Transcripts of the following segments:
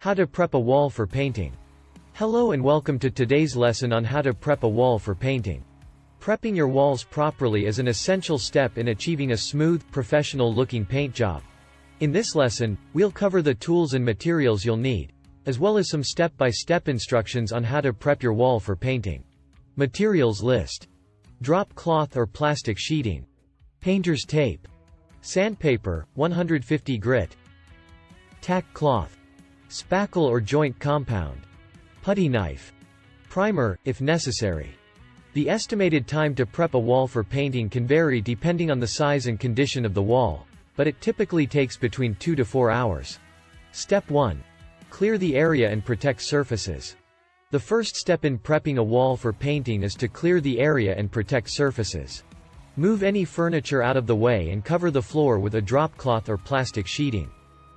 How to prep a wall for painting. Hello and welcome to today's lesson on how to prep a wall for painting. Prepping your walls properly is an essential step in achieving a smooth, professional-looking paint job. In this lesson, we'll cover the tools and materials you'll need, as well as some step-by-step instructions on how to prep your wall for painting. Materials list: drop cloth or plastic sheeting, painter's tape, sandpaper, 150 grit, tack cloth, spackle or joint compound, putty knife, primer, if necessary. The estimated time to prep a wall for painting can vary depending on the size and condition of the wall, but it typically takes between 2 to 4 hours. Step 1. Clear the area and protect surfaces. The first step in prepping a wall for painting is to clear the area and protect surfaces. Move any furniture out of the way and cover the floor with a drop cloth or plastic sheeting.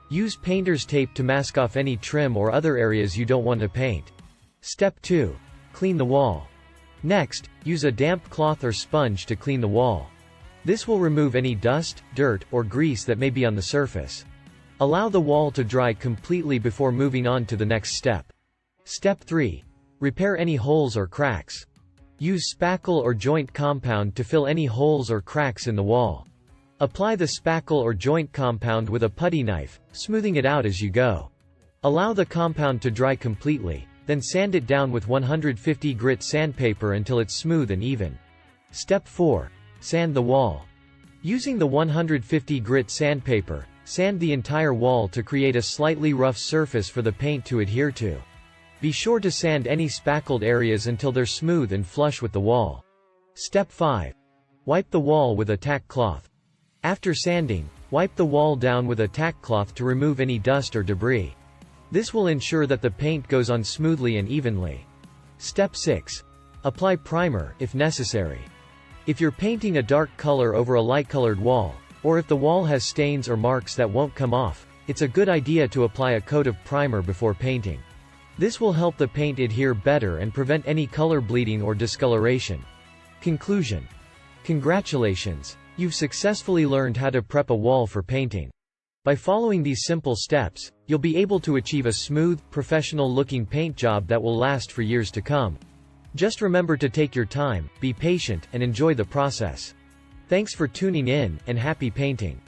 Use painter's tape to mask off any trim or other areas you don't want to paint. Step 2. Clean the wall. Next, use a damp cloth or sponge to clean the wall. This will remove any dust, dirt, or grease that may be on the surface. Allow the wall to dry completely before moving on to the next step. Step 3. Repair any holes or cracks. Use spackle or joint compound to fill any holes or cracks in the wall. Apply the spackle or joint compound with a putty knife, smoothing it out as you go. Allow the compound to dry completely, then sand it down with 150 grit sandpaper until it's smooth and even. Step 4. Sand the wall. Using the 150 grit sandpaper, sand the entire wall to create a slightly rough surface for the paint to adhere to. Be sure to sand any spackled areas until they're smooth and flush with the wall. Step 5. Wipe the wall with a tack cloth. After sanding, wipe the wall down with a tack cloth to remove any dust or debris. This will ensure that the paint goes on smoothly and evenly. Step 6. Apply primer, if necessary. If you're painting a dark color over a light-colored wall, or if the wall has stains or marks that won't come off, it's a good idea to apply a coat of primer before painting. This will help the paint adhere better and prevent any color bleeding or discoloration. Conclusion. Congratulations! You've successfully learned how to prep a wall for painting. By following these simple steps, you'll be able to achieve a smooth, professional-looking paint job that will last for years to come. Just remember to take your time, be patient, and enjoy the process. Thanks for tuning in, and happy painting!